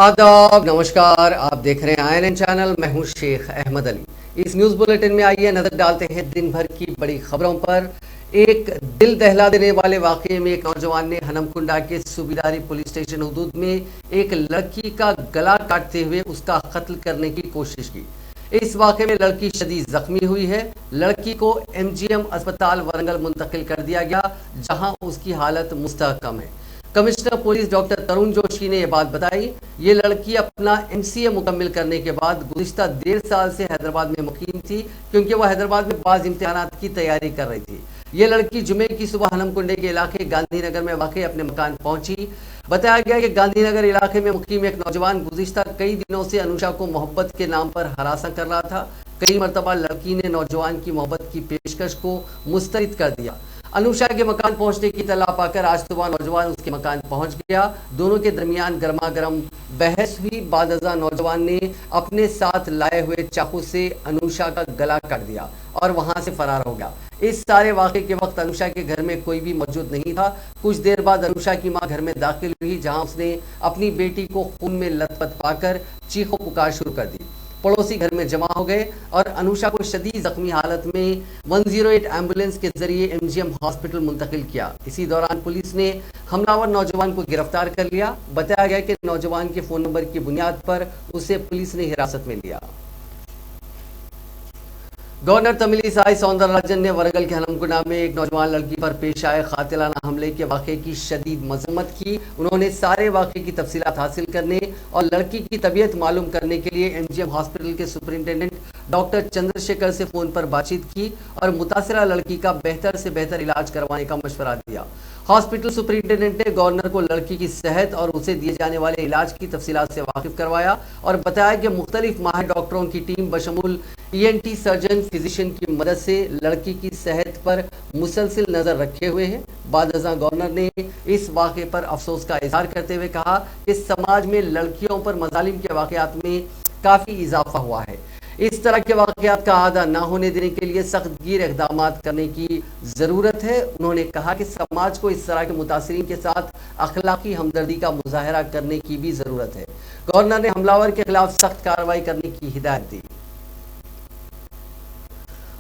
आदाब, नमस्कार। आप देख रहे हैं INN चैनल। मैं हूं शेख अहमद अली। इस न्यूज बुलेटिन में आइए नजर डालते हैं दिन भर की बड़ी खबरों पर। एक दिल दहला देने वाले वाकये में एक नौजवान ने हनमकुंडा के सूबेदारी पुलिस स्टेशन हदूद में एक लड़की का गला काटते हुए उसका कत्ल करने की कोशिश की। इस वाकये में लड़की शदीद जख्मी हुई है। लड़की को MGM अस्पताल वरंगल मुंतकिल कर दिया गया, जहां उसकी हालत मुस्तहकम है। कमिश्नर पुलिस डॉक्टर तरुण जोशी ने यह बात बताई। ये लड़की अपना MCA मुकम्मिल करने के बाद गुज़िश्ता 1.5 साल से हैदराबाद में मुकीम थी, क्योंकि वह हैदराबाद में बाज़ इम्तिहानात की तैयारी कर रही थी। ये लड़की जुमे की सुबह हनमकुंडे के इलाके गांधीनगर में वाक़ई अपने मकान पहुंची। बताया गया कि गांधीनगर इलाके में मुकीम एक नौजवान गुज़िश्ता कई दिनों से अनुषा को मोहब्बत के नाम पर हरासा कर रहा था। कई मरतबा लड़की ने नौजवान की मोहब्बत की पेशकश को मुस्तरद कर दिया। अनुषा के मकान पहुंचने की इत्तला पाकर आज सुबह नौजवान उसके मकान पहुंच गया। दोनों के दरमियान गर्मा गर्म बहस हुई। बादजा नौजवान ने अपने साथ लाए हुए चाकू से अनुषा का गला काट दिया और वहां से फरार हो गया। इस सारे वाक़े के वक्त अनुषा के घर में कोई भी मौजूद नहीं था। कुछ देर बाद अनुषा की मां घर में दाखिल हुई, जहां उसने अपनी बेटी को खून में लथपथ पाकर चीखों पुकार शुरू कर दी। पड़ोसी घर में जमा हो गए और अनुषा को शदीद जख्मी हालत में 108 एम्बुलेंस के जरिए MGM हॉस्पिटल मुंतकिल किया। इसी दौरान पुलिस ने हमलावर नौजवान को गिरफ्तार कर लिया। बताया गया कि नौजवान के फोन नंबर की बुनियाद पर उसे पुलिस ने हिरासत में लिया। गवर्नर तमिलिसाई सौंदरराजन ने वरंगल के हनमकुंडा में एक नौजवान लड़की पर पेश आए कातिलाना हमले के वाक़े की शदीद मजम्मत की। उन्होंने सारे वाक़े की तफसीलात हासिल करने और लड़की की तबीयत मालूम करने के लिए MGM हॉस्पिटल के सुपरिंटेंडेंट डॉक्टर चंद्रशेखर से फ़ोन पर बातचीत की और मुतासरा लड़की का बेहतर से बेहतर इलाज करवाने का मशवरा दिया। हॉस्पिटल सुपरिंटेंडेंट ने गवर्नर को लड़की की सेहत और उसे दिए जाने वाले इलाज की तफसीलात से वाकिफ करवाया और बताया कि मुख्तलिफ माहिर डॉक्टरों की टीम बशमूल ENT सर्जन फिजिशियन की मदद से लड़की की सेहत पर मुसलसिल नज़र रखे हुए हैं। बादजा गवर्नर ने इस वाक़े पर अफसोस का इजहार करते हुए कहा कि समाज में लड़कियों पर मजालिम के वाक़यात में काफ़ी इजाफा हुआ है। इस तरह के वाक़यात का आदा न होने देने के लिए सख्त गिर इक़दाम करने की ज़रूरत है। उन्होंने कहा कि समाज को इस तरह के मुतासिरीन के साथ अखलाकी हमदर्दी का मुजाहरा करने की भी ज़रूरत है। गवर्नर ने हमलावर के खिलाफ सख्त कार्रवाई करने की हिदायत दी।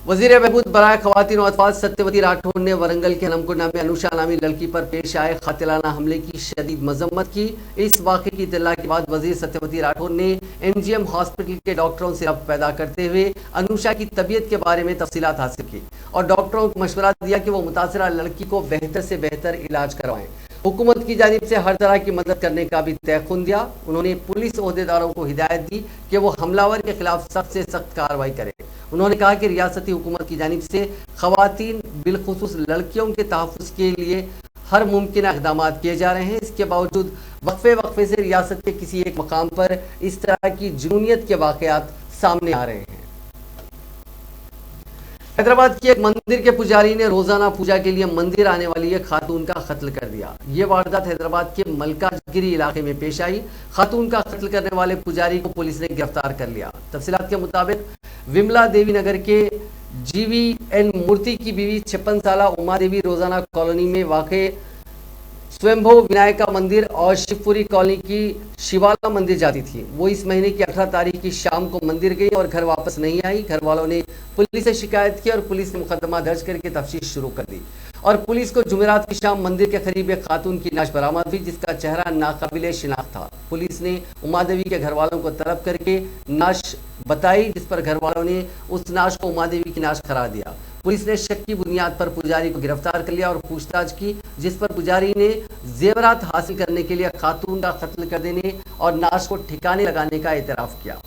वज़ीर बहबूद बराए ख़वातीन और अतफाल सत्यवती राठौर ने वरंगल के हनमकुंडा में अनुषा नामी लड़की पर पेश आए कातिलाना हमले की शदीद मजम्मत की। इस वाक़े की इत्तला के बाद वज़ीर सत्यवती राठौर ने MGM हॉस्पिटल के डॉक्टरों से रब्त पैदा करते हुए अनुषा की तबीयत के बारे में तफसीलात हासिल की और डॉक्टरों को मशवरा दिया कि वो मुतासरा लड़की को बेहतर से बेहतर इलाज करवाएं। हुकूमत की जानिब से हर तरह की मदद करने का भी तयक़ुन दिया। उन्होंने पुलिस ओहदेदारों को हिदायत दी कि वो हमलावर के खिलाफ सख्त से सख्त कार्रवाई करें। उन्होंने कहा कि रियासती हुकूमत की जानिब से ख़वातीन बिलखुसूस लड़कियों के तहफ़्फ़ुज़ के लिए हर मुमकिन इक़दाम किए जा रहे हैं। इसके बावजूद वक्फे से रियासत के किसी एक मकाम पर इस तरह की जुनूनियत के वाक़यात सामने आ रहे हैं। हैदराबाद के एक मंदिर के पुजारी ने रोजाना पूजा के लिए मंदिर आने वाली एक खातून का कत्ल कर दिया। ये वारदात हैदराबाद के मलकाजगिरी इलाके में पेश आई। खातून का कत्ल करने वाले पुजारी को पुलिस ने गिरफ्तार कर लिया। तफसीलात के मुताबिक विमला देवी नगर के GVN मूर्ति की बीवी 56 साला उमा देवी रोजाना कॉलोनी में वाक़े स्वयंभू विनायका मंदिर और शिवपुरी कॉलोनी की शिवाला मंदिर जाती थी। वो इस महीने की 18 तारीख की शाम को मंदिर गई और घर वापस नहीं आई। घर वालों ने पुलिस से शिकायत की और पुलिस ने मुकदमा दर्ज करके तफ्तीश शुरू कर दी और पुलिस को जुमेरात की शाम मंदिर के करीब एक खातून की लाश बरामद हुई, जिसका चेहरा नाकाबिले शिनाख्त था। पुलिस ने उमा देवी के घर वालों को तलब करके नाश बताई, जिस पर घर वालों ने उस नाश को उमा देवी की नाश करार दिया। पुलिस ने शक की बुनियाद पर पुजारी को गिरफ्तार कर लिया और पूछताछ की, जिस पर पुजारी ने जेवरात हासिल करने के लिए खातून का कत्ल कर देने और नाश को ठिकाने लगाने का एतराफ़ किया।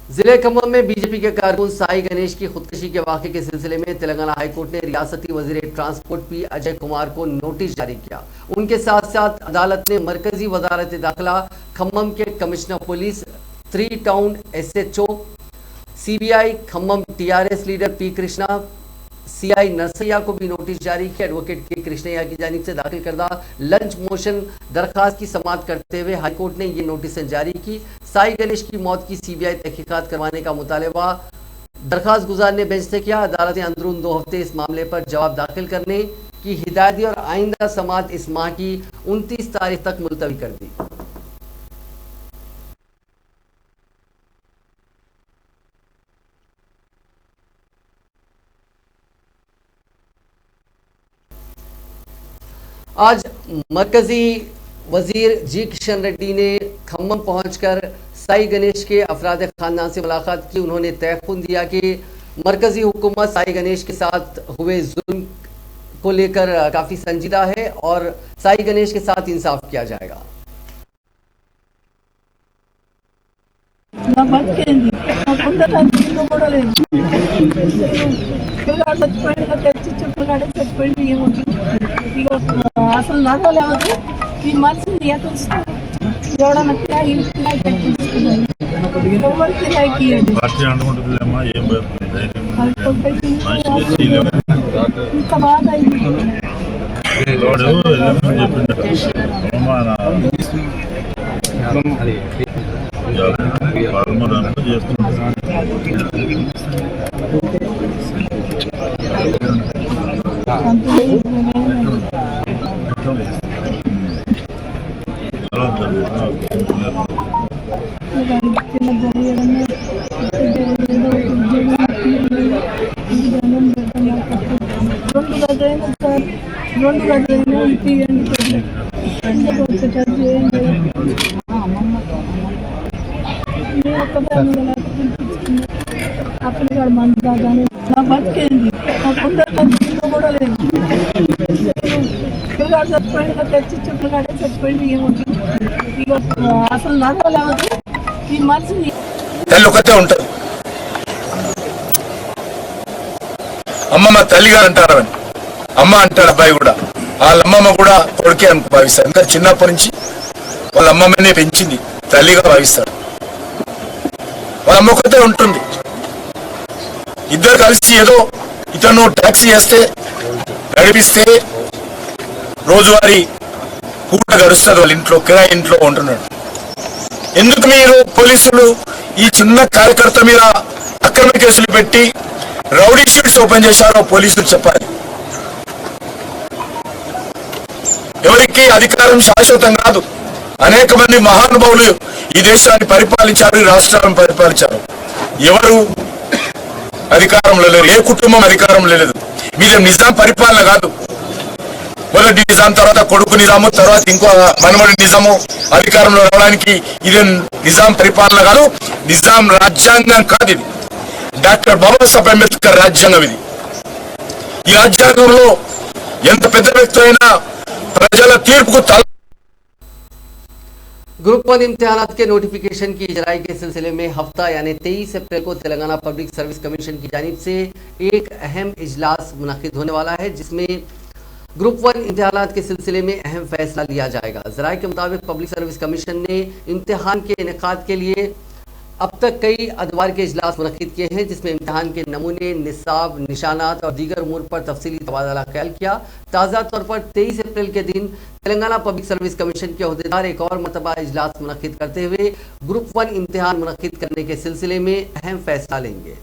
जिले खम्मम में बीजेपी के कारकुन साई गणेश की खुदकुशी के वाक़े के सिलसिले में तेलंगाना हाईकोर्ट ने रियासती वज़ीर ट्रांसपोर्ट P अजय कुमार को नोटिस जारी किया। उनके साथ साथ अदालत ने मरकजी वजारत दाखिला, खम्मम के commissioner police, 3 town SHO, CBI Khammam TRS leader P Krishna, CI Narsaiah को भी नोटिस जारी किया। एडवोकेट के कृष्णैया की जानिब से दाखिल करदा लंच मोशन दरखास्त की समाअत करते हुए हाईकोर्ट ने ये नोटिसें जारी की। साई गणेश की मौत की CBI तहकीकात करवाने का मुतालबा दरखास्त गुजार ने बेंच से किया। अदालत ने अंदरून 2 हफ्ते इस मामले पर जवाब दाखिल करने की हिदायत दी और आइंदा समाअत इस माह की 29 तारीख तक मुलतवी कर दी। आज मरकजी वजीर जी किशन रेड्डी ने खम्मम पहुंचकर साई गणेश के अफराद खानदान से मुलाकात की। उन्होंने तयक़ुन दिया कि मरकजी हुकूमत साई गणेश के साथ हुए जुल्म को लेकर काफ़ी संजीदा है और साई गणेश के साथ इंसाफ किया जाएगा। అసలు నడవలేవద్దు ఈ మనిషిని ఎవడన్నా ఎవరికి లైక్ ఇంత బాధ అయింది రెండు గదులైనా అప్పుడు మంది కాదని నా బతికేంది నా కూడా లేదు పిల్లగాడు చచ్చిపోయింది తెచ్చి పిల్లగాడే చచ్చిపోయింది ఏముంటుంది ఇక అసలు నడవలేవద్దు ఈ మనిషిని తల్లి ఒకటే ఉంటుంది. అమ్మమ్మ తల్లిగా అంటారు, అమ్మ అంటాడు అబ్బాయి కూడా. వాళ్ళ అమ్మమ్మ కూడా కొడుకే అని భావిస్తాడు. ఇంకా చిన్నప్పటి నుంచి వాళ్ళ అమ్మమ్మనే పెంచింది, తల్లిగా భావిస్తాడు. వాళ్ళ అమ్మ ఒకటే ఉంటుంది. ఇద్దరు కలిసి ఏదో ఇతను ట్యాక్సీ చేస్తే నడిపిస్తే రోజువారీ పూట గడుస్తుంది. వాళ్ళ ఇంట్లో కిరాయి ఇంట్లో ఉంటున్నాడు. ఎందుకు మీరు పోలీసులు ఈ చిన్న కార్యకర్త మీద అక్రమ కేసులు పెట్టి రౌడీ షీట్స్ ఓపెన్ చేశారో పోలీసులు చెప్పాలి. ఎవరికి అధికారం శాశ్వతం కాదు. అనేక మంది మహానుభావులు ఈ దేశాన్ని పరిపాలించారు, ఈ రాష్ట్రాలను పరిపాలించారు. ఎవరు అధికారంలో లేరు, ఏ కుటుంబం అధికారంలో లేదు. మీది నిజాం పరిపాలన కాదు. మొదటి నిజాం తర్వాత కొడుకు నిజాము, తర్వాత ఇంకో మనమడి నిజాము అధికారంలో రావడానికి ఇది నిజాం పరిపాలన కాదు, నిజాం రాజ్యాంగం కాదు. ఇది డాక్టర్ బాబాసాహెబ్ అంబేద్కర్ రాజ్యాంగం. ఇది ఈ రాజ్యాంగంలో ఎంత పెద్ద వ్యక్తి అయినా ప్రజల తీర్పుకు ग्रुप 1 इम्तिहानात के नोटिफिकेशन की इजराई के सिलसिले में हफ्ता यानी 23 अप्रैल को तेलंगाना पब्लिक सर्विस कमीशन की जानिब से एक अहम इजलास मुनक्किद होने वाला है, जिसमें ग्रुप 1 इम्तिहानात के सिलसिले में अहम फैसला लिया जाएगा। ज़राए के मुताबिक पब्लिक सर्विस कमीशन ने इम्तिहान के इनेकाद के लिए अब तक कई अदवार के इजलास मुनक्किद किए हैं, जिसमें इम्तिहान के नमूने, निसाब, निशानात और दीगर उमूर पर तफसीली तबादला ख्याल किया। ताज़ा तौर पर 23 अप्रैल के दिन तेलंगाना पब्लिक सर्विस कमीशन के अहदेदार एक और मरतबा इजलास मुनक्किद करते हुए ग्रुप 1 इम्तिहान मुनक्किद करने के सिलसिले में अहम फैसला लेंगे।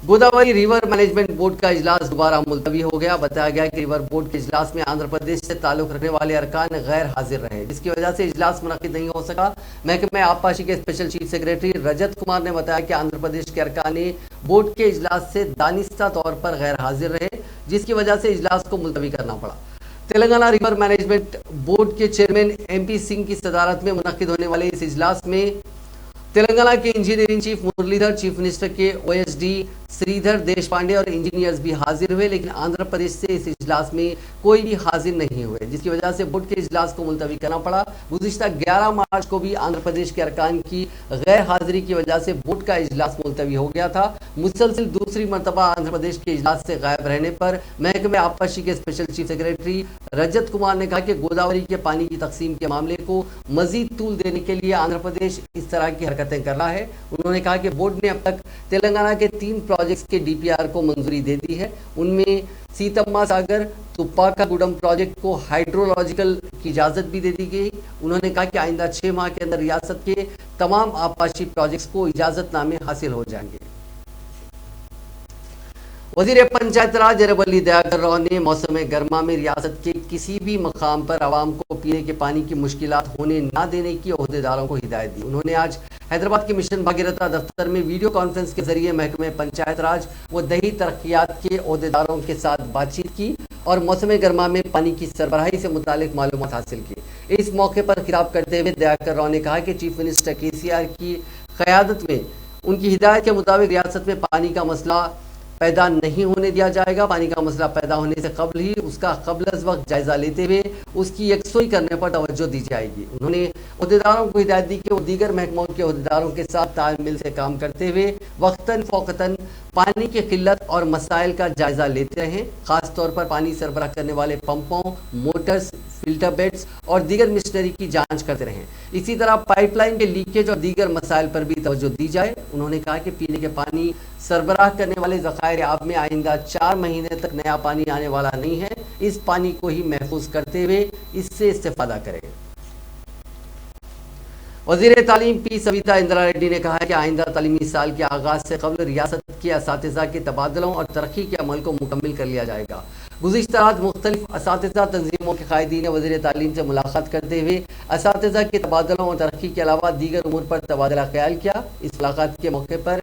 गोदावरी रिवर मैनेजमेंट बोर्ड का इजलास दोबारा मुलतवी हो गया। बताया गया कि रिवर बोर्ड के इजलास में आंध्र प्रदेश से ताल्लुक रखने वाले अरकान गैर हाजिर रहे, जिसकी वजह से इजलास मुनक्किद नहीं हो सका। महकमे आबपाशी के special chief secretary Rajat Kumar ने बताया कि आंध्र प्रदेश के अरकान बोर्ड के इजलास से दानिस्ता तौर पर गैर हाजिर रहे, जिसकी वजह से इजलास को मुलतवी करना पड़ा। तेलंगाना रिवर मैनेजमेंट बोर्ड के चेयरमैन MP सिंह की सदारत में मुनक्किद होने वाले इस इजलास में तेलंगाना के engineering chief Muralidhar, chief minister के OSD श्रीधर देश पांडे और इंजीनियर्स भी हाजिर हुए, लेकिन आंध्र प्रदेश से इस इजलास में कोई भी हाजिर नहीं हुए, जिसकी वजह से बोर्ड के इजलास को मुलतवी करना पड़ा। गुज़िश्ता 11 मार्च को भी आंध्र प्रदेश के अरकान की गैर हाजिरी की वजह से बोर्ड का इजलास मुलतवी हो गया था। मुसलसिल दूसरी मरतबा आंध्र प्रदेश के इजलास से गायब रहने पर महकमे आबपाशी के special chief secretary Rajat Kumar ने कहा कि गोदावरी के पानी की तकसीम के मामले को मजीद तूल देने के लिए आंध्र प्रदेश इस तरह की हरकतें कर रहा है। उन्होंने कहा कि बोर्ड ने अब तक तेलंगाना के 3 प्रोजेक्ट्स के DPR को मंजूरी दे दी है। उनमें सीतम्मा सागर तुप्पाकागुडम प्रोजेक्ट को हाइड्रोलॉजिकल की इजाज़त भी दे दी गई। उन्होंने कहा कि आइंदा 6 माह के अंदर रियासत के तमाम आबपाशी प्रोजेक्ट्स को इजाज़तनामे हासिल हो जाएंगे। वज़ीर पंचायत राज अरवली दयाकर राव ने मौसम गर्मा में रियासत के किसी भी मकाम पर आवाम को पीने के पानी की मुश्किलात होने न देने की अहदेदारों को हिदायत दी। उन्होंने आज हैदराबाद के मिशन भागीरथा दफ्तर में वीडियो कॉन्फ्रेंस के जरिए महकमे पंचायत राज व दही तरक्यात के अहदेदारों के साथ बातचीत की। और मौसम गर्मा में पानी की सरबराही से मुतालिक मालूमात हासिल की। इस मौके पर खिताब करते हुए दयाकर राव ने कहा कि चीफ मिनिस्टर KCR की क़यादत में उनकी हिदायत के मुताबिक रियासत में पानी का मसला पैदा नहीं होने दिया जाएगा। पानी का मसला पैदा होने से कबल ही उसका कबल वक्त जायजा लेते हुए उसकी यकसोई करने पर तवज्जो दी जाएगी। उन्होंने अहदेदारों को हिदायत दी कि वो दीगर महकमों के अहदेदारों के साथ तालमेल से काम करते हुए वक्तन फ़ौक़तन पानी की किल्लत और मसाइल का जायजा लेते रहें। खास तौर पर पानी सरबराह करने वाले पंपों, मोटर्स, फिल्टर बेड्स और दीगर मशीनरी की जांच करते रहें। इसी तरह पाइपलाइन के लीकेज और दीगर मसाइल पर भी तवज्जो दी जाए। उन्होंने कहा कि पीने के पानी सरबराह करने वाले ज़खायर आब में आइंदा 4 महीने तक नया पानी आने वाला नहीं है। इस पानी को ही महफूज करते हुए इससे इस्तेफादा करें। वज़ीर तालीम पी सविता इंदिरा रेड्डी ने कहा है कि आइंदा तालीमी साल के आगाज़ से कबल रियासत के असातिज़ा के तबादलों और तरक्की के अमल को मुकम्मल कर लिया जाएगा। गुज़िश्ता रात मुख्तलिफ असातिज़ा तंजीमों के कायदीन ने वज़ीर तालीम से मुलाकात करते हुए असातिज़ा के तबादलों और तरक्की के अलावा दीगर उमूर पर तबादला ख्याल किया। इस मुलाकात के मौके पर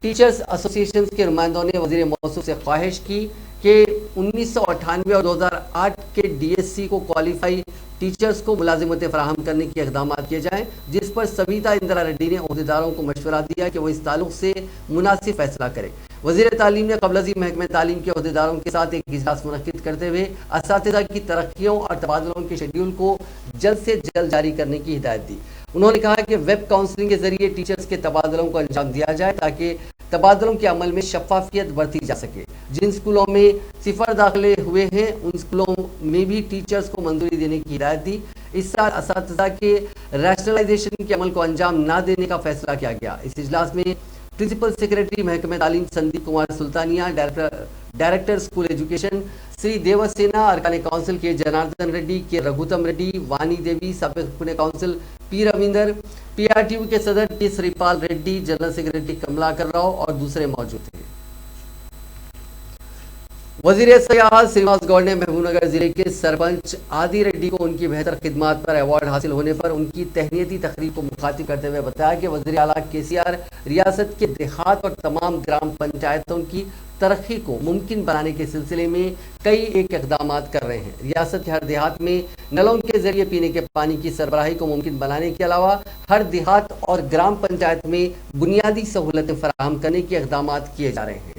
टीचर्स एसोसिएशन के नुमाइंदों ने वज़ीर मौसूफ से ख्वाहिश की कि 1998 और 2008 के DSC को क्वालिफाई टीचर्स को मुलाजिमत फराहम करने के इक़दाम किए जाएँ, जिस पर सविता इंदिरा रेड्डी ने अहदेदारों को मशवरा दिया कि वो इस ताल्लुक़ से मुनासिब फैसला करें। वज़ीर तालीम ने क़ब्ल महकमे तालीम के अहदेदारों के साथ एक इजलास मुनक़्क़िद करते हुए असातिज़ा की तरक्कियों और तबादलों के शेड्यूल को जल्द से जल्द जारी करने की हिदायत दी। उन्होंने कहा कि वेब काउंसलिंग के जरिए टीचर्स के तबादलों को अंजाम दिया जाए ताकि तबादलों के अमल में शफाफियत बरती जा सके। जिन स्कूलों में सिफर दाखिले हुए हैं उन स्कूलों में भी टीचर्स को मंजूरी देने की हिदायत दी। इस साल असातिज़ा के रैशनलाइजेशन के अमल को अंजाम न देने का फैसला किया गया। इस इजलास में प्रिंसिपल सेक्रेटरी महकमे तालीम Sandeep Kumar Sultania, director school education Shri Devasena, अरकान काउंसिल के जनार्दन रेड्डी, के रघुतम रेड्डी, वानी देवी, साबिक़ काउंसिल पी रविंदर, PRTU के सदर T Sripal Reddy, general secretary Kamalakar Rao और दूसरे मौजूद थे। वज़ीर सयाहत श्रीनिवास गौड़ ने महबूबनगर जिले के सरपंच आदि रेड्डी को उनकी बेहतर खिदमात पर अवार्ड हासिल होने पर उनकी तहनीती तकरीब को मुखातिब करते हुए बताया कि वज़ीर आला KCR रियासत के देहात और तमाम ग्राम पंचायतों की तरक्की को मुमकिन बनाने के सिलसिले में कई एक इक़दाम कर रहे हैं। रियासत के हर देहात में नलों के जरिए पीने के पानी की सरबराही को मुमकिन बनाने के अलावा हर देहात और ग्राम पंचायत में बुनियादी सहूलतें फराहम करने के इक़दाम किए जा रहे हैं।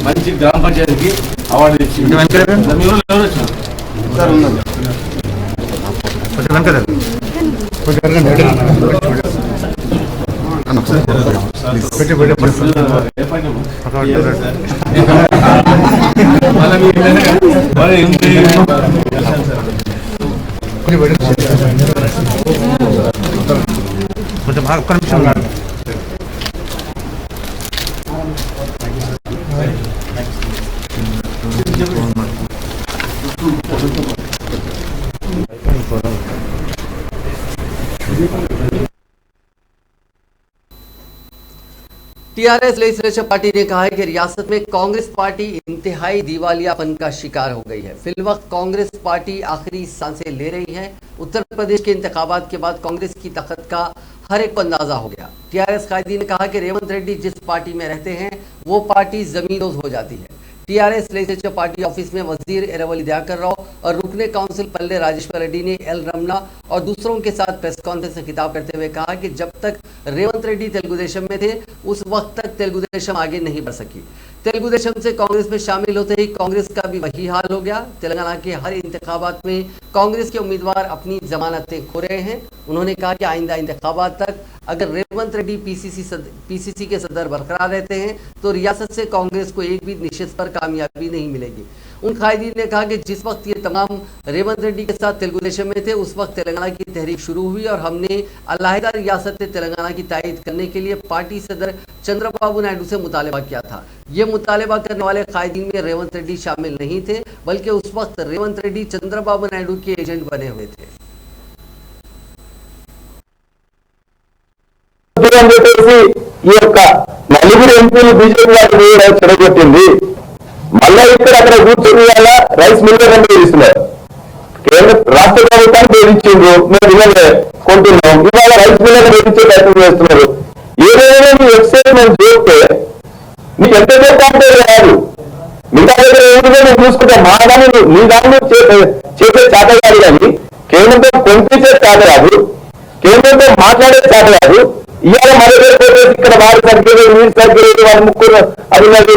మంచి గ్రామ పంచాయతీకి అవార్డు ఇచ్చింది. కొంచెం ఒక్క నిమిషం TRS लेजिस्लेचर पार्टी ने कहा है कि रियासत में कांग्रेस पार्टी इंतहाई दिवालियापन का शिकार हो गई है। फिलवक्त कांग्रेस पार्टी आखिरी सांसें ले रही है। उत्तर प्रदेश के इंतखाबात के बाद कांग्रेस की ताकत का हर एक को अंदाजा हो गया। TRS कायदी ने कहा कि रेवंत रेड्डी जिस पार्टी में रहते हैं वो पार्टी जमींदोज हो जाती है। TRS लेजिस्लेचर पार्टी ऑफिस में वजीर एरावली दयाकर राव और रुकने काउंसिल पल्ले राजेश्वर रेड्डी ने एल रमना और दूसरों के साथ प्रेस कॉन्फ्रेंस में खिताब करते हुए कहा कि जब तक रेवंत रेड्डी तेलुगु देशम में थे उस वक्त तक तेलुगु देशम आगे नहीं बढ़ सकी। तेलुगु देशम से कांग्रेस में शामिल होते ही कांग्रेस का भी वही हाल हो गया। तेलंगाना के हर इंतखाबात में कांग्रेस के उम्मीदवार अपनी जमानतें खो रहे हैं। उन्होंने कहा कि आइंदा इंतखाबात तक अगर रेवंत रेड्डी PCC के सदर बरकरार रहते हैं तो रियासत से कांग्रेस को एक भी निश्चित पर कामयाबी नहीं मिलेगी। उन कायदीन ने कहा कि जिस वक्त ये तमाम रेवंत रेड्डी के साथ तेलुगु देशम में थे उस वक्त तेलंगाना की तहरीक शुरू हुई और हमने अलहदा रियासत तेलंगाना की तायद करने के लिए पार्टी सदर चंद्रबाबू नायडू से मुतालबा किया था। ये मुतालबा करने वाले कायदीन में रेवंत रेड्डी शामिल नहीं थे, बल्कि उस वक्त रेवंत रेड्डी चंद्रबाबू नायडू के एजेंट बने हुए थे। అని చెప్పేసి ఈ యొక్క నలుగురు ఎంపీలు బీజేపీ వాటిని చెడగొట్టింది. మళ్ళా ఇక్కడ అక్కడ కూర్చొని వల్ల రైస్ మిల్లర్లను బెదిరిస్తున్నారు. కేంద్ర రాష్ట్ర ప్రభుత్వాన్ని బెదిరించిండ్రు, మేము ఇవాళ కొంటున్నాం, ఇవాళ రైస్ మిల్లర్లు బెదిరించే ప్రయత్నం చేస్తున్నారు. ఏదైనా నీ వెబ్సైట్ నేను చూస్తే నీకు ఎంత చెప్పాలంటే రాదు. మిగతా దగ్గర ఏమిటో నేను చూసుకుంటా. మా దాన్ని నీ దాన్ని చేసే చేత కాదు, కానీ కేంద్రంతో కొనిపించే చేత కాదు, కేంద్రంతో మాట్లాడే చేత కాదు. ఇవాళ మన దగ్గర ఇక్కడ వారి సర్కిల్ వీరి సర్కిల్ వాళ్ళ ముగ్గురు అది కానీ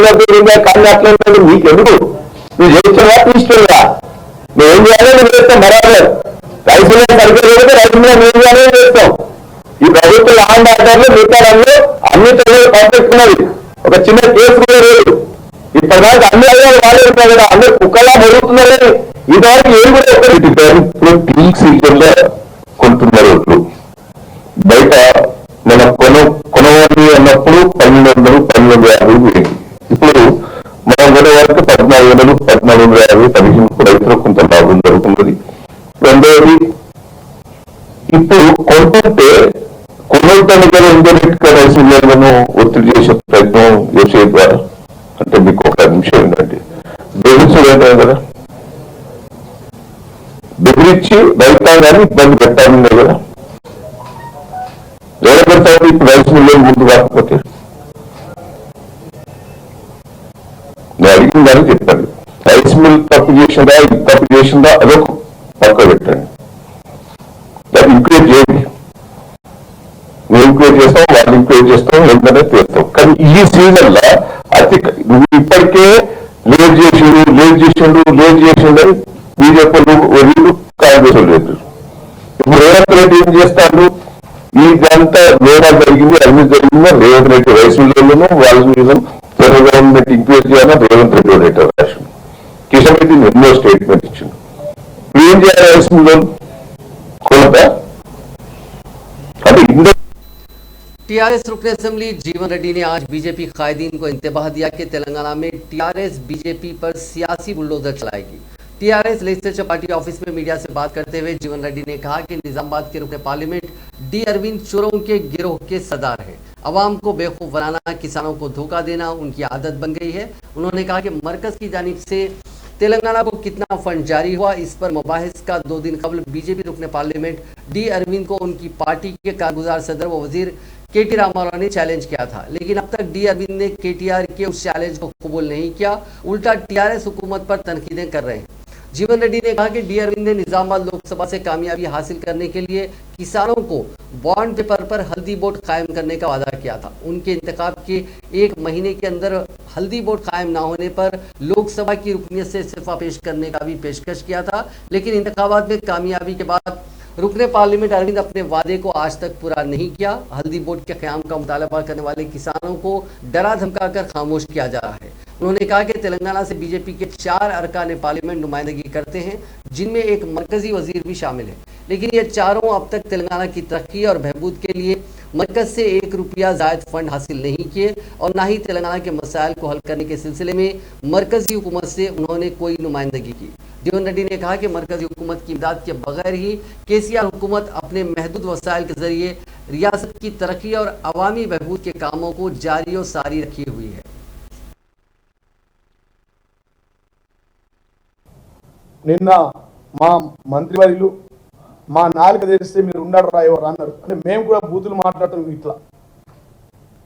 అట్లా ఉంటుంది. నీకెందుకు నువ్వు చేస్తున్నా తీసుకురా, నువ్వేం చేయాలో నువ్వు చేస్తాం. బరాబర్ రైస్ మిల్లర్ సర్కిల్ అయితే రైస్ మిల్లర్ మేము చేయాలని చేస్తాం. ఈ ప్రభుత్వ ల్యాండ్ ఆర్డర్లు మిగతాలో అన్ని చర్యలు పంపిస్తున్నది. ఒక చిన్న కేసు కూడా లేదు. ఇప్పటిదాకా అన్ని అయ్యాలు వాళ్ళే ఉంటారు కదా, అందరూ కుక్కలా జరుగుతున్నారని ఇదివరకు ఏం కూడా ఇప్పుడు పీక్ సీజన్ లో కొంటున్న రోడ్లు బయట మనం కొనవాలి అన్నప్పుడు 1200, 1250 వేయండి. ఇప్పుడు మనం కొనే వరకు 1400, 1450, 15 రైతులకు కొంత లాభం జరుగుతున్నది. రెండవది ఇప్పుడు కొంటుంటే కొనుగోలు కదా ఇండైరెక్ట్ గా రైస్ మిల్లర్లను ఒత్తిడి చేసే ప్రయత్నం చేసే ద్వారా అంటే మీకు ఒక నిమిషం ఏంటంటే బెదిరించడం కదా, బెదిరించి రైతాంగాన్ని ఇబ్బంది పెట్టాలనే కదా. వేరే పెడతాడు ఇప్పుడు రైస్ మిల్లర్ ముందు కాకపోతే నేను అడిగిన దాన్ని చెప్పండి. రైస్ మిల్ తప్పు చేసిందా, ఇది తప్పు చేసిందా అదొక పక్క పెట్టండి. దాన్ని ఇంక్రియేట్ చేయండి. నువ్వు ఇంక్రియేట్ చేస్తావు, వాళ్ళు ఇంక్రియేట్ చేస్తావు, ఏంటనే చేస్తావు. కానీ ఈ సీజన్ లో అతి నువ్వు ఇప్పటికే లేట్ చేసిండు బీజేపీ వీళ్ళు కాంగ్రెస్ లేదు. ఇప్పుడు రేవంత్ రెడ్డి ఏం చేస్తాడు, ఇదంతా లోనా జరిగింది, అభివృద్ధి జరిగిందో రేవంత్ రెడ్డి రైస్ మిల్లర్లను వాళ్ళ మీద సెంట్రల్ గవర్నమెంట్ ఇంక్రియేట్ చేయాలని రేవంత్ రెడ్డి లెటర్ రాసిండు. కిషన్ రెడ్డి ఎన్నో స్టేట్మెంట్ ఇచ్చిండు. ఏం చేయాలి రైస్ మిల్లర్లు కొలత అంటే टीआरएस रुकन असेंबली जीवन रेड्डी ने आज बीजेपी कायदीन को इंतबाह दिया कि तेलंगाना में टीआरएस बीजेपी पर सियासी बुलडोजर चलाएगी। टीआरएस लेजिस्लेचर पार्टी ऑफिस में मीडिया से बात करते हुए जीवन रेड्डी ने कहा कि निजामाबाद के रुकन पार्लियामेंट डी अरविंद चोरों के गिरोह के सरदार है। अवाम को बेवकूफ बनाना, किसानों को धोखा देना उनकी आदत बन गई है। उन्होंने कहा कि मरकज की जानिब से तेलंगाना को कितना फंड जारी हुआ, इस पर मुबाहिस का 2 दिन कबल बीजेपी रुकन पार्लियामेंट डी अरविंद को उनकी पार्टी के कारगुजार सदर व वजीर केटी रामाराव ने चैलेंज किया था, लेकिन अब तक डी अरविंद ने केटीआर के उस चैलेंज को कबूल नहीं किया, उल्टा टीआरएस हुकूमत पर तनकीदें कर रहे हैं। जीवन रेड्डी ने कहा कि डी अरविंद ने निजामाबाद लोकसभा से कामयाबी हासिल करने के लिए किसानों को बॉन्ड पेपर पर हल्दी बोर्ड कायम करने का वादा किया था। उनके इंतखाब के 1 महीने के अंदर हल्दी बोर्ड कायम ना होने पर लोकसभा की रुकनीत से इस्तीफा पेश करने का भी पेशकश किया था, लेकिन इंतखाबात में कामयाबी के बाद रुकने पार्लियामेंट अरविंद अपने वादे को आज तक पूरा नहीं किया। हल्दी बोर्ड के क़याम का मुतालबा करने वाले किसानों को डरा धमका कर खामोश किया जा रहा है। उन्होंने कहा कि तेलंगाना से बीजेपी के 4 अरकान पार्लियामेंट नुमाइंदगी करते हैं, जिनमें एक मरकजी वजीर भी शामिल है, लेकिन ये चारों अब तक तेलंगाना की तरक्की और बहबूद के लिए मरकज से 1 रुपया जायद फंड हासिल नहीं किए और ना ही तेलंगाना के मसाइल को हल करने के सिलसिले में मरकजी हुकूमत से उन्होंने कोई नुमाइंदगी की। जीवन रेड्डी ने कहा कि मरकजी हुकूमत की इमदाद के बगैर ही केसीआर हुकूमत अपने महदूद वसाइल के जरिए रियासत की तरक्की और अवामी बहबूद के कामों को जारी और सारी रखी हुई है। నిన్న మా మంత్రివర్యులు మా నాలుక తెలిస్తే మీరు ఉన్నాడు రా ఎవరు అన్నారు. అంటే మేము కూడా బూతులు మాట్లాడుతున్నాం. ఇట్లా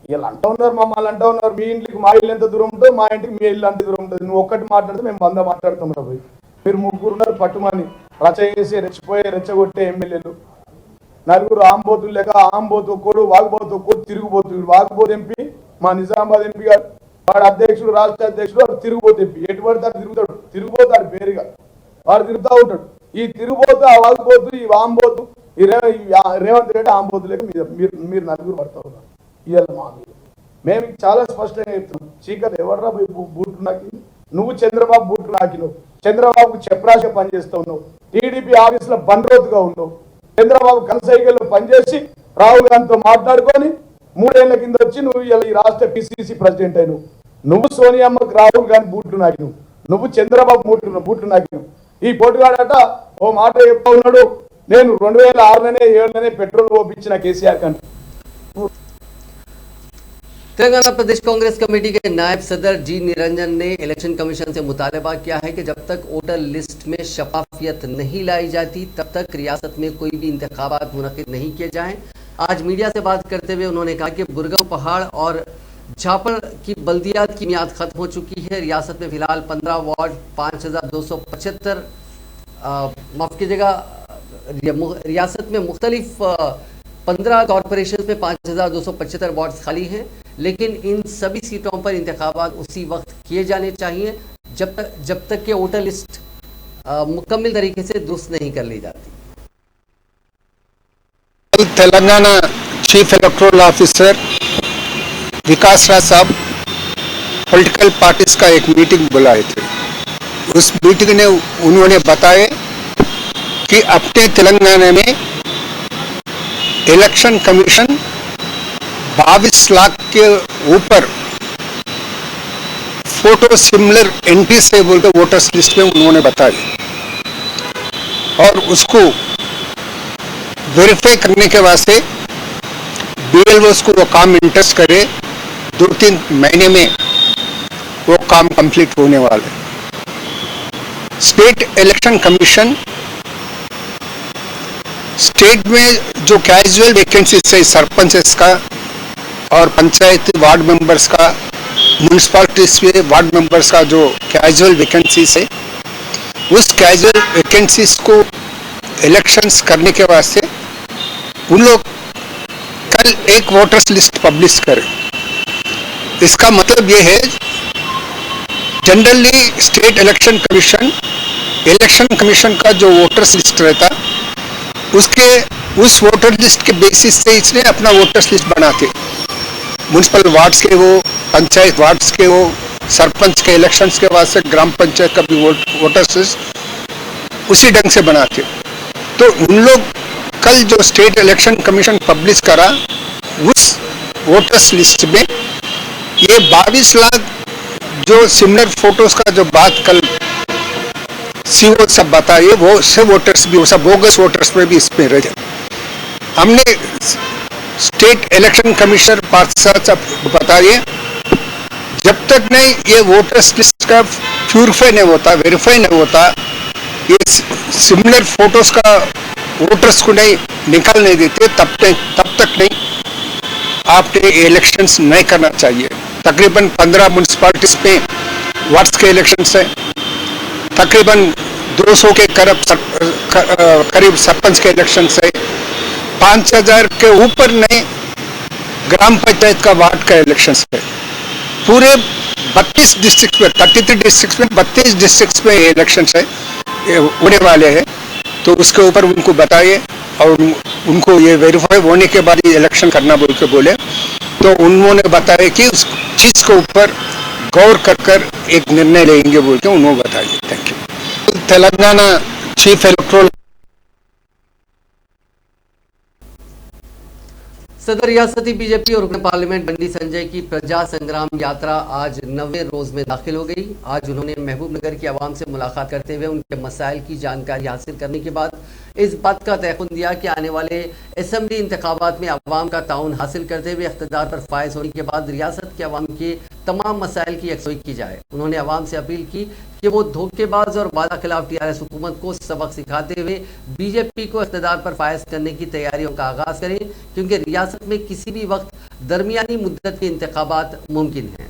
వీళ్ళు అంటూ ఉన్నారు, మమ్మల్ని అంటూ ఉన్నారు, మీ ఇంటికి మా ఇల్లు ఎంత దూరం ఉంటుందో మా ఇంటికి మీ ఇల్లు అంత దూరం ఉంటుంది. నువ్వు ఒక్కటి మాట్లాడితే మేము 100 మాట్లాడుతున్నాం. పోయి మీరు 3 ఉన్నారు పట్టుమని రచ చేసి రెచ్చగొట్టే ఎమ్మెల్యేలు, 4 ఆంబోతులు లేక ఆంబోతు ఒక్కడు వాగుబోతు ఒక్కడు తిరుగుబోతు. వాగుబోతు ఎంపీ మా నిజామాబాద్ ఎంపీ గారు, వాడు అధ్యక్షుడు, రాష్ట్ర అధ్యక్షుడు, వాడు తిరుగుబోతు ఎంపీ. ఎటువంటి తిరుగుతాడు, తిరుగుబోతాడు పేరుగా వాడు తిరుగుతూ ఉంటాడు. ఈ తిరుగుబోతు, ఆ వాగుబోతు, ఈ ఆంబోతు, ఈ రేవంత్ రెడ్డి ఆంబోతు లేక మీరు 4 పడతా ఉన్నారు. ఇవాళ మా మేము చాలా స్పష్టంగా చెప్తున్నాం. చీకటి ఎవర్రా బూట్లు నాకి, నువ్వు చంద్రబాబు బూట్లు నాకినవు, చంద్రబాబుకు చెప్రాశ పనిచేస్తూ ఉన్నావు, టీడీపీ ఆఫీసులో బండ్రోతుగా ఉన్నావు, చంద్రబాబు కనసైకిల్లో పనిచేసి రాహుల్ గాంధీతో మాట్లాడుకొని 3 ఏళ్ల కింద వచ్చి నువ్వు ఇలా ఈ రాష్ట్ర పిసిసి ప్రెసిడెంట్ అయినవు. నువ్వు సోనియామ్మకు రాహుల్ గాంధీ బూట్లు నాకినవు, నువ్వు చంద్రబాబు బూట్లు నాకినవు. ఈ పోటుగాడట ఓ మాట చెప్తా ఉన్నాడు, నేను 2006లోనే 2007లోనే పెట్రోల్ పోపించిన కేసీఆర్ కంటే तेलंगाना प्रदेश कांग्रेस कमेटी के नायब सदर जी निरंजन ने इलेक्शन कमीशन से मुतालबा किया है कि जब तक वोटर लिस्ट में शफाफियत नहीं लाई जाती तब तक रियासत में कोई भी इंतखाबात मुनक्किद नहीं किए जाएं। आज मीडिया से बात करते हुए उन्होंने कहा कि बुरगम पहाड़ और झापड़ की बल्दियात की मियाद खत्म हो चुकी है। रियासत में फिलहाल 15 वार्ड 5275 माफ कीजिएगा, रियासत में मुख्तलिफ 15 कॉरपोरेशन में 5275 वार्ड्स खाली हैं, लेकिन इन सभी सीटों पर इंतखाबात उसी वक्त किए जाने चाहिए जब तक कि वोटर लिस्ट मुकम्मल तरीके से दुरुस्त नहीं कर ली जाती। तेलंगाना चीफ इलेक्टोरल ऑफिसर विकास राज साहब पॉलिटिकल पार्टीज का एक मीटिंग बुलाए थे। उस मीटिंग ने उन्होंने बताया कि अपने तेलंगाना में इलेक्शन कमीशन 22 लाख के ऊपर फोटो सिमिलर एंट्री से बोलकर वोटर्स लिस्ट में उन्होंने बताया, और उसको वेरीफाई करने के वास्ते BLOs को वो काम इंटरेस्ट करे, 2-3 महीने में वो काम कंप्लीट होने वाला है। स्टेट इलेक्शन कमीशन स्टेट में जो कैजुअल वैकेंसीज है सरपंचेस का और पंचायत वार्ड मेंबर्स का, म्यूनिसिपैलिटीज में वार्ड मेंबर्स का जो कैजुअल वैकेंसीज है, उस कैजुअल वैकेंसीज को इलेक्शंस करने के वास्ते उन लोग कल एक वोटर्स लिस्ट पब्लिश करें। इसका मतलब ये है, जनरली स्टेट इलेक्शन कमीशन का जो वोटर्स लिस्ट रहता, उस वोटर लिस्ट के बेसिस से इसने अपना वोटर्स लिस्ट बनाते, म्यूनिसिपल वार्ड्स के हो, पंचायत वार्ड्स के हो, सरपंच के इलेक्शंस के वास्ते ग्राम पंचायत का भी वोटर्स लिस्ट उसी ढंग से बनाते। तो उन लोग कल जो स्टेट इलेक्शन कमीशन पब्लिश करा, उस वोटर्स लिस्ट में ये 22 लाख जो सिमिलर फोटोज का जो बात कल CO सब बताइए, वो सब वोटर्स भी, वो सब बोगस वोटर्स में भी इसमें रह जाए। हमने स्टेट इलेक्शन कमिश्नर पार्षद सब बताइए, जब तक नहीं ये वोटर्स लिस्ट का प्यूरिफाई नहीं होता, वेरीफाई नहीं होता, ये सिमिलर फोटोज का वोटर्स को नहीं निकालने देते, तब तक नहीं आपने इलेक्शंस नहीं करना चाहिए। तकरीबन 15 म्यूनिसिपैलिटीज में वार्ड्स के इलेक्शंस हैं, तकरीबन 200 के करीब सरपंच के इलेक्शंस है, 5000 के ऊपर नहीं ग्राम पंचायत का वार्ड का इलेक्शंस है। पूरे 32 डिस्ट्रिक्ट में, 33 डिस्ट्रिक्ट में 32 डिस्ट्रिक्ट में इलेक्शंस है होने वाले हैं। तो उसके ऊपर उनको बताइए और उनको ये वेरीफाई होने के बाद ये इलेक्शन करना बोल के बोले, तो उन्होंने बताया कि उस चीज के ऊपर गौर कर एक निर्णय लेंगे बोल के उन्होंने बताइए। Thank you. Telangana chief electoral सदर रियासती बीजेपी और रुकन पार्लियामेंट बंडी संजय की प्रजा संग्राम यात्रा आज 9वें रोज में दाखिल हो गई। आज उन्होंने महबूब नगर की आवाम से मुलाकात करते हुए उनके मसाइल की जानकारी हासिल करने के बाद इस बात का तयक़ुन दिया कि आने वाले असेंबली इंतखाबात में आवाम का ताउन हासिल करते हुए इख्तिदार पर फायज होने के बाद रियासत के आवाम के तमाम मसाइल की यकसुई की जाए। उन्होंने आवाम से अपील की कि वो धोखेबाज और वादा खिलाफ TRS हुकूमत को सबक सिखाते हुए बीजेपी को इख्तिदार पर फायज करने की तैयारियों का आगाज करें, क्योंकि रियासत में किसी भी वक्त दरमियानी मुद्दत के इंतखाबात मुमकिन हैं।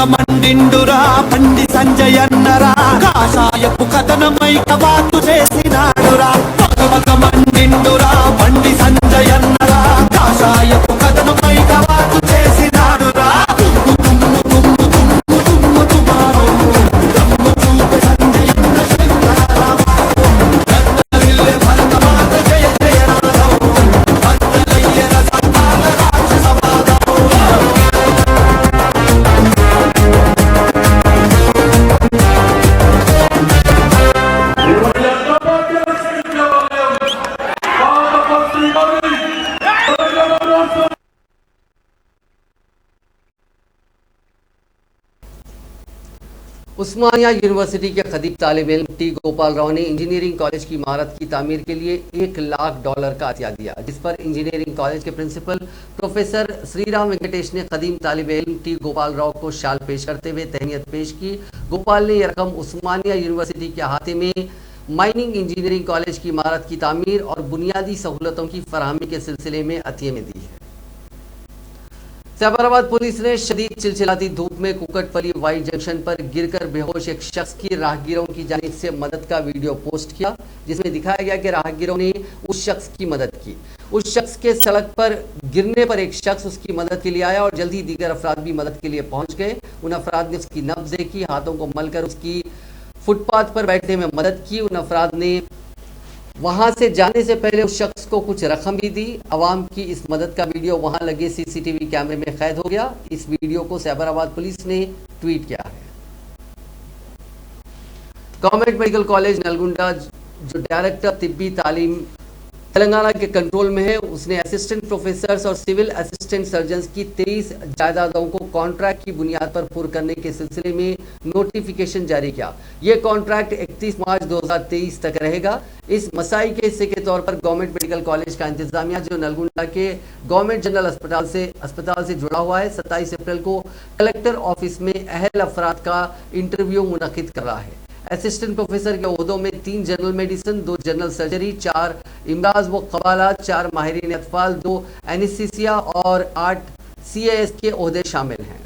మండిండురా బండి సంజయన్నరా కాషాయపు కథనమై కవాతు చేసినాడురా పగపగ మండిండురా బండి సంజయన్నరా కాషాయపు కథనమై కవాతు చేసినాడురా తుమ్ము తుమ్ము తుమ్ము తుమ్ము తుమారో తమ్ము చూపే సంజయన్న శంకరారావు కన్నవిల్లె భరతమాత జయ జయ రాఘవ భద్రలయ్య రసపాల రాక్షసవాదం Wow. उस्मानिया यूनिवर्सिटी के खदीम तालिब इल्म टी गोपाल राव ने इंजीनियरिंग कॉलेज की इमारत की तामीर के लिए $1 लाख का अतिया दिया, जिस पर इंजीनियरिंग कॉलेज के प्रिंसिपल प्रोफेसर श्रीराम वेंकटेश ने खदीम तालिब इल्म टी गोपाल राव को शाल पेश करते हुए तहनीत पेश की। गोपाल ने यह रकम उस्मानिया यूनिवर्सिटी के अहाते में माइनिंग इंजीनियरिंग कॉलेज की इमारत की तामीर और बुनियादी सहूलतों की फराहमी के सिलसिले में अतिये में दी है। सैबराबाद पुलिस ने शदीद चिलचिलाती धूप में कुकटपली वाई जंक्शन पर गिरकर बेहोश एक शख्स की राहगीरों की जानिब से मदद का वीडियो पोस्ट किया, जिसमें दिखाया गया कि राहगीरों ने उस शख्स की मदद की। उस शख्स के सड़क पर गिरने पर एक शख्स उसकी मदद के लिए आया और जल्दी दीगर अफराद भी मदद के लिए पहुंच गए। उन अफराद ने उसकी नब्ज देखी, हाथों को मलकर उसकी फुटपाथ पर बैठने में मदद की। उन अफराद ने वहां से जाने से पहले उस शख्स को कुछ रकम भी दी। अवाम की इस मदद का वीडियो वहां लगे सीसीटीवी कैमरे में कैद हो गया। इस वीडियो को सैबराबाद पुलिस ने ट्वीट किया है। गवर्नमेंट मेडिकल कॉलेज नलगुंडा जो डायरेक्टर तिब्बी तालीम तेलंगाना के कंट्रोल में है, उसने असिस्टेंट प्रोफेसर्स और सिविल असिस्टेंट सर्जन्स की 23 जायदादों को कॉन्ट्रैक्ट की बुनियाद पर पूर्ण करने के सिलसिले में नोटिफिकेशन जारी किया। ये कॉन्ट्रैक्ट 31 मार्च 2023 तक रहेगा। इस मसाई के हिस्से के तौर पर गवर्नमेंट मेडिकल कॉलेज का इंतजामिया जो नलगुंडा के गवर्नमेंट जनरल अस्पताल से जुड़ा हुआ है, 27 अप्रैल को कलेक्टर ऑफिस में अहल अफराद का इंटरव्यू मुनक्किद कर रहा है। असिस्टेंट प्रोफेसर के ओहदों में 3 जनरल मेडिसिन, 2 जनरल सर्जरी, 4 इमराज व कबालात, 4 माहिरीन अतफाल, 2 एनेस्थीसिया और 8 CAS के ओहदे शामिल हैं।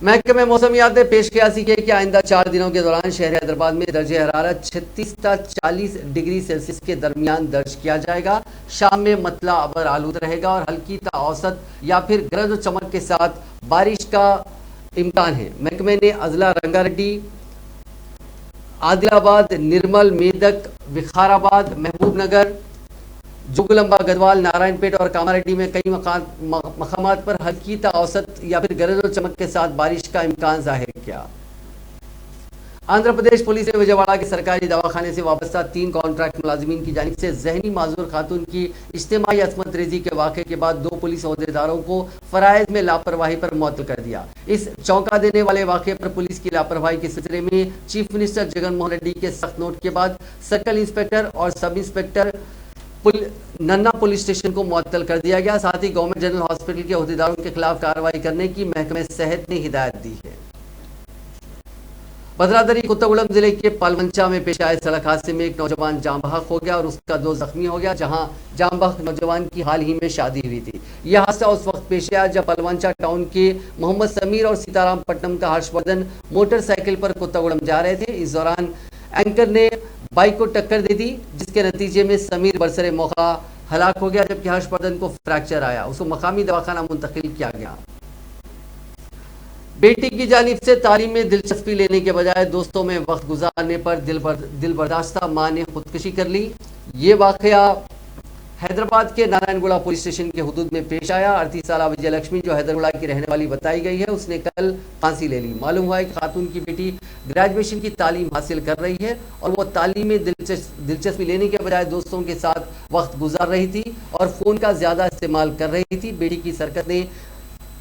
महकमे मौसमियात ने पेशकयासी की कि आइंदा 4 दिनों के दौरान शहर हैदराबाद में दर्जे हरारत 36 से 40 डिग्री सेल्सियस के दरमियान दर्ज किया जाएगा। शाम में मतला अबर आलूद रहेगा और हल्की ता औसत या फिर गरज और चमक के साथ बारिश का इम्कान है। महकमे ने अजला, रंगारेड्डी, आदिलाबाद, निर्मल, मेदक, विखाराबाद, महबूबनगर, जोगलंबा, गदवाल, नारायणपेट और कामारेड्डी में कई मकामात पर हल्की ता औसत या फिर गरज और चमक के साथ बारिश का इम्कान जाहिर किया। आंध्र प्रदेश पुलिस ने विजयवाड़ा के सरकारी दवाखाने से वाबस्ता 3 कॉन्ट्रैक्ट मुलाजिमीन की जानिब से जहनी माजूर खातून की इज्तिमाई असमत रेजी के वाक़े के बाद 2 पुलिस अहदेदारों को फराइज में लापरवाही पर मुअत्तल कर दिया। इस चौंका देने वाले वाक़े पर पुलिस की लापरवाही के सिलसिले में चीफ मिनिस्टर जगन मोहन रेड्डी के सख्त नोट के बाद सर्कल इंस्पेक्टर और सब इंस्पेक्टर नन्ना पुलिस स्टेशन को मुअत्तल कर दिया गया। साथ ही गवर्नमेंट जनरल हॉस्पिटल के अहदेदारों के खिलाफ कार्रवाई करने की महकमे सेहत ने हिदायत दी है। भद्रादरी कोत्तागुड़म जिले के पालवंचा में पेश आए सड़क हादसे में एक नौजवान जाम बहक हो गया और उसका 2 जख्मी हो गया, जहां जाम बहक नौजवान की हाल ही में शादी हुई थी। यह हादसा उस वक्त पेश आया जब पालवंचा टाउन के मोहम्मद समीर और सीताराम पट्टनम का हर्षवर्धन मोटरसाइकिल पर कोत्तागुड़म जा रहे थे। इस दौरान एंकर ने बाइक को टक्कर दे दी, जिसके नतीजे में समीर बरसरे मौका हलाक हो गया, जबकि हर्षवर्धन को फ्रैक्चर आया। उसको मकामी दवाखाना मुंतकिल किया गया। बेटी की जानिब से तालीम में दिलचस्पी लेने के बजाय दोस्तों में वक्त गुजारने पर दिल बर्दाश्ता मां ने खुदकुशी कर ली। ये वाकया हैदराबाद के नारायणगुड़ा पुलिस स्टेशन के हुदूद में पेश आया। 38 साल विजय लक्ष्मी जो हैदराबाद की रहने वाली बताई गई है, उसने कल फांसी ले ली। मालूम हुआ है कि खातून की बेटी ग्रेजुएशन की तालीम हासिल कर रही है और वो तालीम में दिलचस्पी लेने के बजाय दोस्तों के साथ वक्त गुजार रही थी और फ़ोन का ज़्यादा इस्तेमाल कर रही थी। बेटी की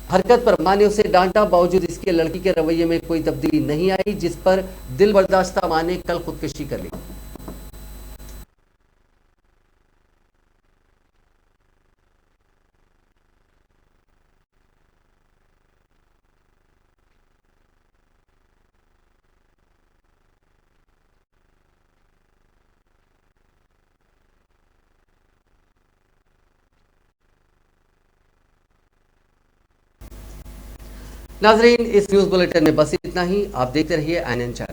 हरकत पर मां ने उसे डांटा, बावजूद इसके लड़की के रवैये में कोई तब्दीली नहीं आई, जिस पर दिल बर्दाश्ता मां ने कल खुदकुशी कर ली। नाजरीन, इस न्यूज़ बुलेटिन में बस इतना ही। आप देखते रहिए INN चैनल।